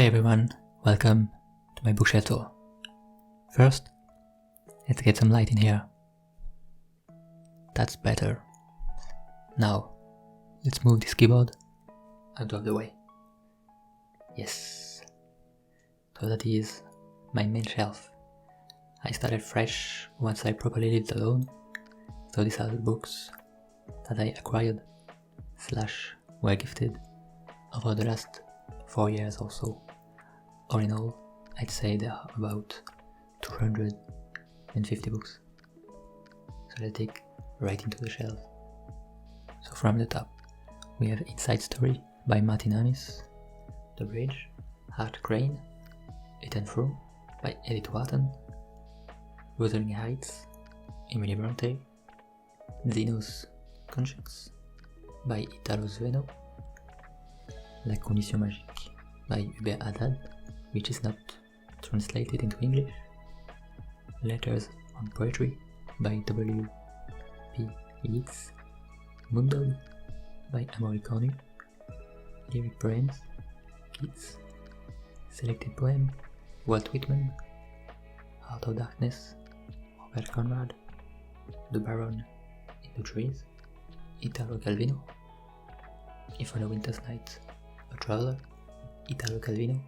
everyone, welcome to my bookshelf tour. First, let's get some light in here. That's better. Now, let's move this keyboard out of the way. Yes. So that is my main shelf. I started fresh once I properly lived alone, so these are the books that I acquired / were gifted over the last 4 years or so. All in all, I'd say there are about 250 books. So let's dig right into the shelf. So from the top, we have Inside Story by Martin Amis, The Bridge, Hart Crane, Ethan Frome by Edith Wharton, Wuthering Heights, Emily Bronte, Zeno's Conscience by Italo Sveno, La Condition Magique by Hubert Haddad, which is not translated into English, Letters on Poetry by W. P. Yeats, Moondog by Amory Cornu, Lyric Poems, Keats, Selected Poem, Walt Whitman, Heart of Darkness, Robert Conrad, The Baron in the Trees, Italo Calvino, If on a Winter's Night, A Traveler, Italo Calvino,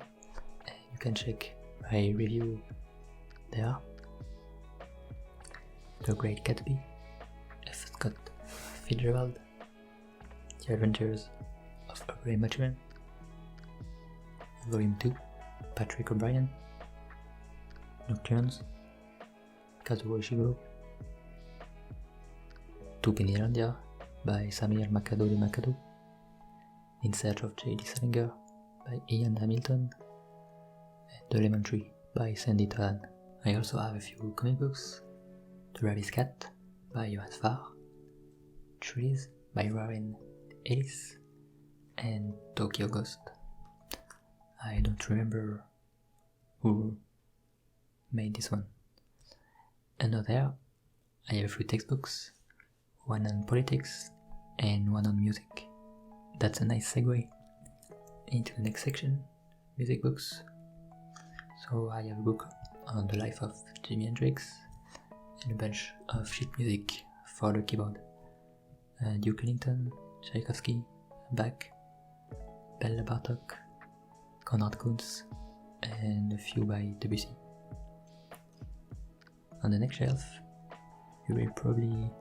and you can check my review there. The Great Gatsby, F. Scott Fitzgerald, The Adventures of a Grey Matchman, Volume 2, Patrick O'Brien, Nocturnes, Kazuo Ishiguro, To Pinilandia by Samir Makado de Makado, In Search of J.D. Salinger by Ian Hamilton, and The Lemon Tree by Sandy Tolan. I also have a few comic books: The Rabbit's Cat by Johannes Farr, Trees by Warren Ellis, and Tokyo Ghost. I don't remember who made this one. Under there, I have a few textbooks, one on politics and one on music. That's a nice segue into the next section, music books. So I have a book on the life of Jimi Hendrix and a bunch of sheet music for the keyboard. Duke Ellington, Tchaikovsky, Bach, Bela Bartok, Konrad Kunz, and a few by Debussy. On the next shelf, you will probably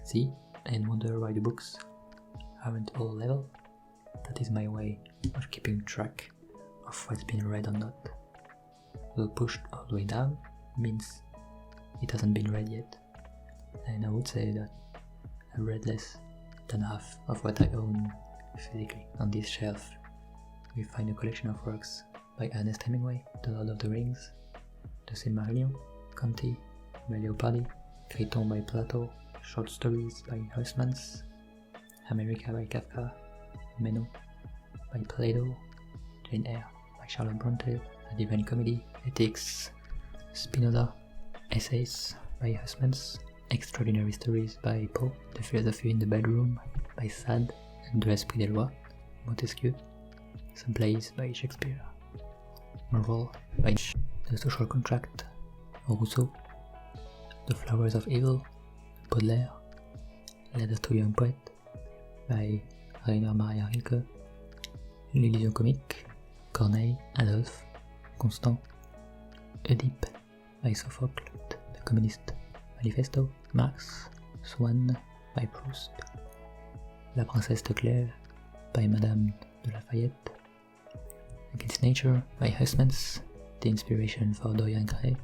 see and wonder why the books aren't all level. That is my way of keeping track of what's been read or not. The pushed all the way down means it hasn't been read yet, and I would say that I read less than half of what I own physically. On this shelf, we find a collection of works by Ernest Hemingway, The Lord of the Rings, The Silmarillion, Conti by Leopardi, Crichton by Plato, Short Stories by Huysmans, America by Kafka, Meno by Plato, Jane Eyre by Charlotte Bronte, A Divine Comedy, Ethics, Spinoza, Essays by Huysmans, Extraordinary Stories by Poe, The Philosophy in the Bedroom by Sade, and De l'Esprit des Lois, Montesquieu, Some Plays by Shakespeare, Moral by The Social Contract, Rousseau, The Flowers of Evil, Baudelaire, Letter to a Young Poet by Rainer Maria Rilke, L'Illusion comique, Corneille, Adolphe, Constant, Oedipe by Sophocle, The Communist Manifesto, Marx, Swann by Proust, La Princesse de Clèves by Madame de Lafayette, Against Nature by Huysmans, the inspiration for Dorian Gray,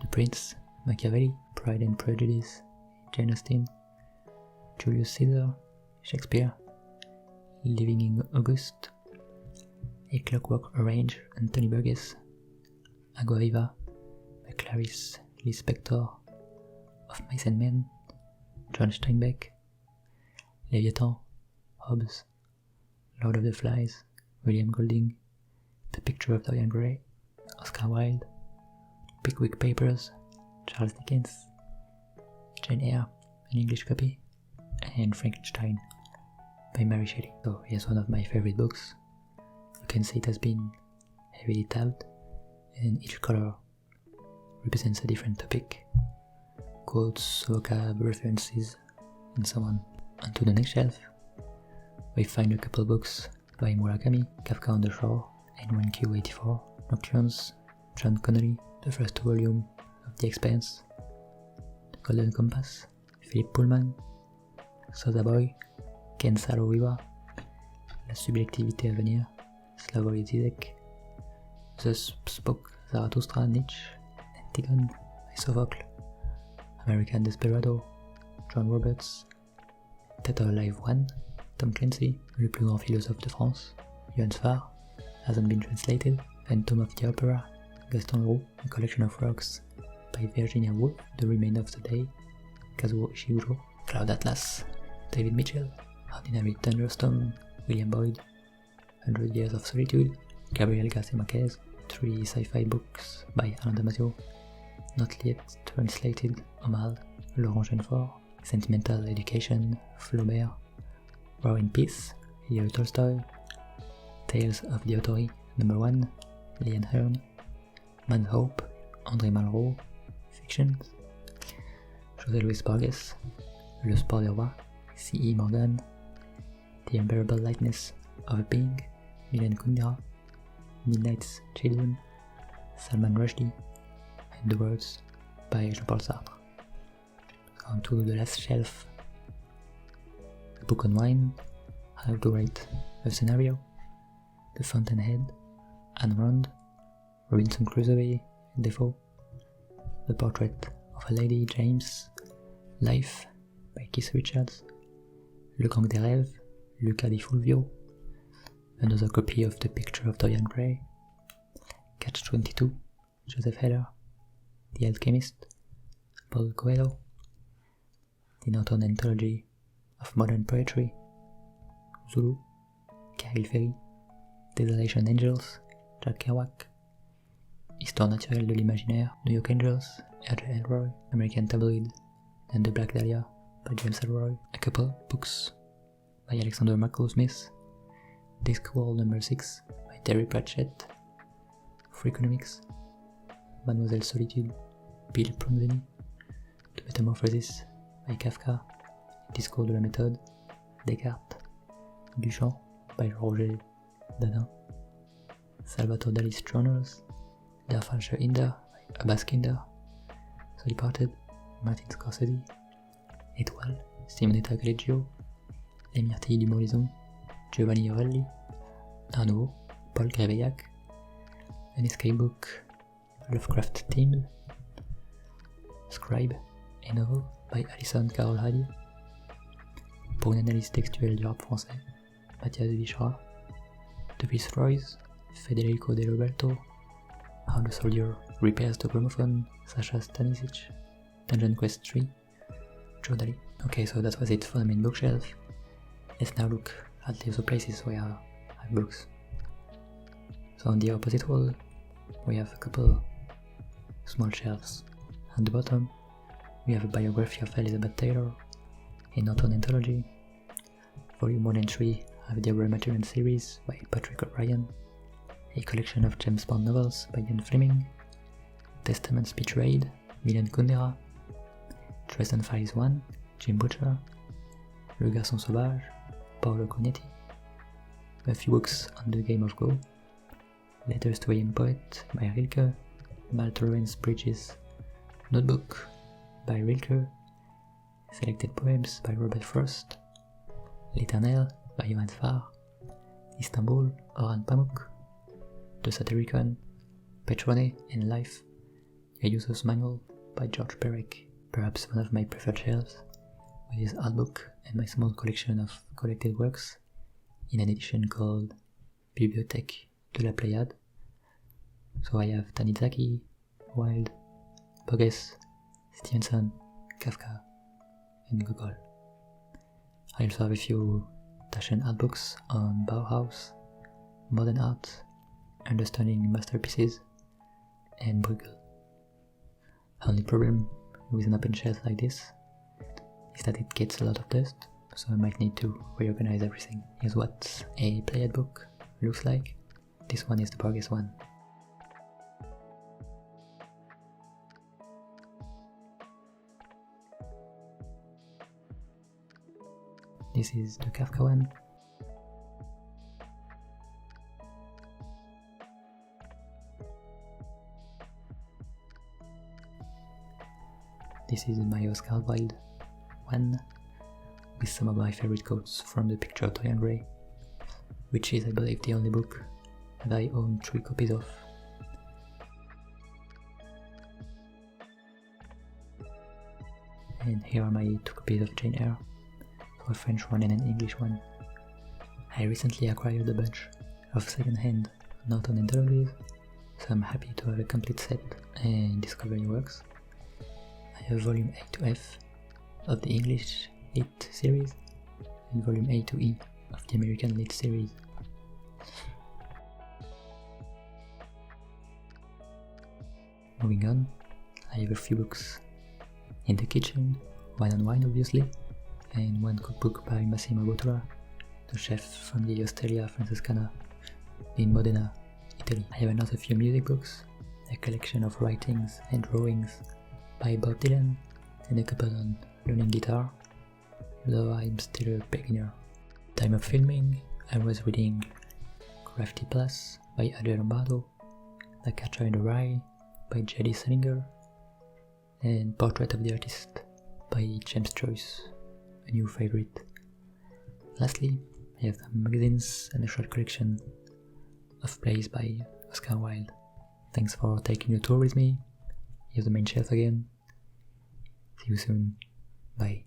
The Prince, Machiavelli, Pride and Prejudice, Jane Austen, Julius Caesar, Shakespeare, Living in August, A Clockwork Orange, Anthony Burgess, Agua Viva by Clarice Lispector, Of Mice and Men, John Steinbeck, Leviathan, Hobbes, Lord of the Flies, William Golding, The Picture of Dorian Gray, Oscar Wilde, Pickwick Papers, Charles Dickens, Jane Eyre, an English copy, and Frankenstein by Mary Shelley. So here's one of my favorite books. You can say it has been heavily tabbed, and each color represents a different topic, quotes, vocab, references, and so on. Onto the next shelf, we find a couple books by Murakami, Kafka on the Shore, N1Q84, Nocturnes, John Connolly, the first volume of The Expanse, The Golden Compass, Philip Pullman, Sosa Boy, Ken Saro-Wiwa, La subjectivité à venir, Slavoj Zizek, Thus Spoke Zarathustra, Nietzsche, Antigone by Sophocles, American Desperado, John Roberts, Dead or Alive 1, Tom Clancy, Le plus grand philosophe de France, Johann Sfar, hasn't been translated, Phantom of the Opera, Gaston Leroux, A Collection of Works by Virginia Woolf, The Remain of the Day, Kazuo Ishiguro, Cloud Atlas, David Mitchell, Ordinary Thunderstorm, William Boyd, 100 Years of Solitude, Gabriel Garcia Marquez, 3 sci-fi books by Alain Damasio, not yet translated, Omal, Laurent Genfort, Sentimental Education, Flaubert, War and Peace, Leo Tolstoy, Tales of the Authority, Number 1, Leon Hearn, Man's Hope, André Malraux, Fictions, José Luis Borges, Le Sport des Rois, C.E. Morgan, The Unbearable Lightness of a Being, Milan Kundera, Midnight's Children, Salman Rushdie, and The Words by Jean-Paul Sartre. On to the last shelf, a book on wine, How to Write a Scenario, The Fountainhead, Ayn Rand, Robinson Crusoe, Defoe, The Portrait of a Lady James, Life by Keith Richards, Le Gang des Rêves, Luca Di Fulvio, another copy of The Picture of Dorian Gray, Catch-22, Joseph Heller, The Alchemist, Paul Coelho, The Northern Anthology of Modern Poetry, Zulu, Caril Ferry, Desolation Angels, Jack Kerouac, Histoire naturelle de l'imaginaire, New York Angels, R.J. Elroy, American Tabloid, and The Black Dahlia by James Elroy, a couple books by Alexander Marco Smith, Discworld Number 6 by Terry Pratchett, Freakonomics, Mademoiselle Solitude, Bill Promzeni, The Metamorphosis by Kafka, Discours de la méthode, Descartes, Duchamp by Roger Dadin, Salvatore Dali's Journals, Der falsche Inder by Abbas Kinder, So Departed, Martin Scorsese, Étoile, Simonetta Greggio, Les Myrtilles du Morlison, Giovanni Orelli, Un Nouveau, Paul Gréveillac, An Escape Book, Lovecraft Themed, Scribe, a novel by Alison Carol Hadi, pour une analyse textuelle du rap français, Mathias Vichra, The Viceroys, Federico De Roberto, How the Soldier Repairs the Gramophone, Sasha Stanisic, Dungeon Quest 3, Joe Daly. Okay, so that was it for the main bookshelf. Let's now look at the other places where I have books. So on the opposite wall, we have a couple small shelves. At the bottom, we have a biography of Elizabeth Taylor, a Norton anthology. Volume 1 and 3 have the Abramaturian series by Patrick O'Brien, a collection of James Bond novels by Ian Fleming, Testaments Betrayed, Milan Kundera, Dresden Files 1, Jim Butcher, Le Garçon Sauvage, Paolo Conetti, a few books on the game of Go, Letters to a Young Poet by Rilke, Malte Lorenz Bridges, Notebook by Rilke, Selected Poems by Robert Frost, L'Éternel by Johann Sfar, Istanbul, Orhan Pamuk, The Satyricon, Petrone and Life, a User's Manual by George Perec, perhaps one of my preferred shelves, with his art book and my small collection of collected works, in an edition called Bibliothèque de la Pléiade. So I have Tanizaki, Wilde, Borges, Stevenson, Kafka, and Gogol. I also have a few Taschen art books on Bauhaus, modern art, understanding masterpieces, and Bruegel. Only problem with an open shelf like this is that it gets a lot of dust, so I might need to reorganize everything. Here's what a Pléiade book looks like. This one is the progress one. This is the Kafka one. This is my Oscar Wilde one, with some of my favorite quotes from the picture of Dorian Gray, which is, I believe, the only book that I own 3 copies of. And here are my 2 copies of Jane Eyre, so a French one and an English one. I recently acquired a bunch of second-hand Norton anthologies, so I'm happy to have a complete set and discover new works. I have volume A to F of the English Lit series and volume A to E of the American Lit series. Moving on, I have a few books in the kitchen, one on wine obviously, and one cookbook by Massimo Bottura, the chef from the Osteria Francescana in Modena, Italy. I have another few music books, a collection of writings and drawings by Bob Dylan, and a couple on learning guitar, though I'm still a beginner. Time of filming, I was reading Crafty Plus by Adele Lombardo, The Catcher in the Rye by J.D. Salinger, and Portrait of the Artist by James Joyce, a new favorite. Lastly, I have some magazines and a short collection of plays by Oscar Wilde. Thanks for taking a tour with me. Here's the main shelf again. See you soon. Bye.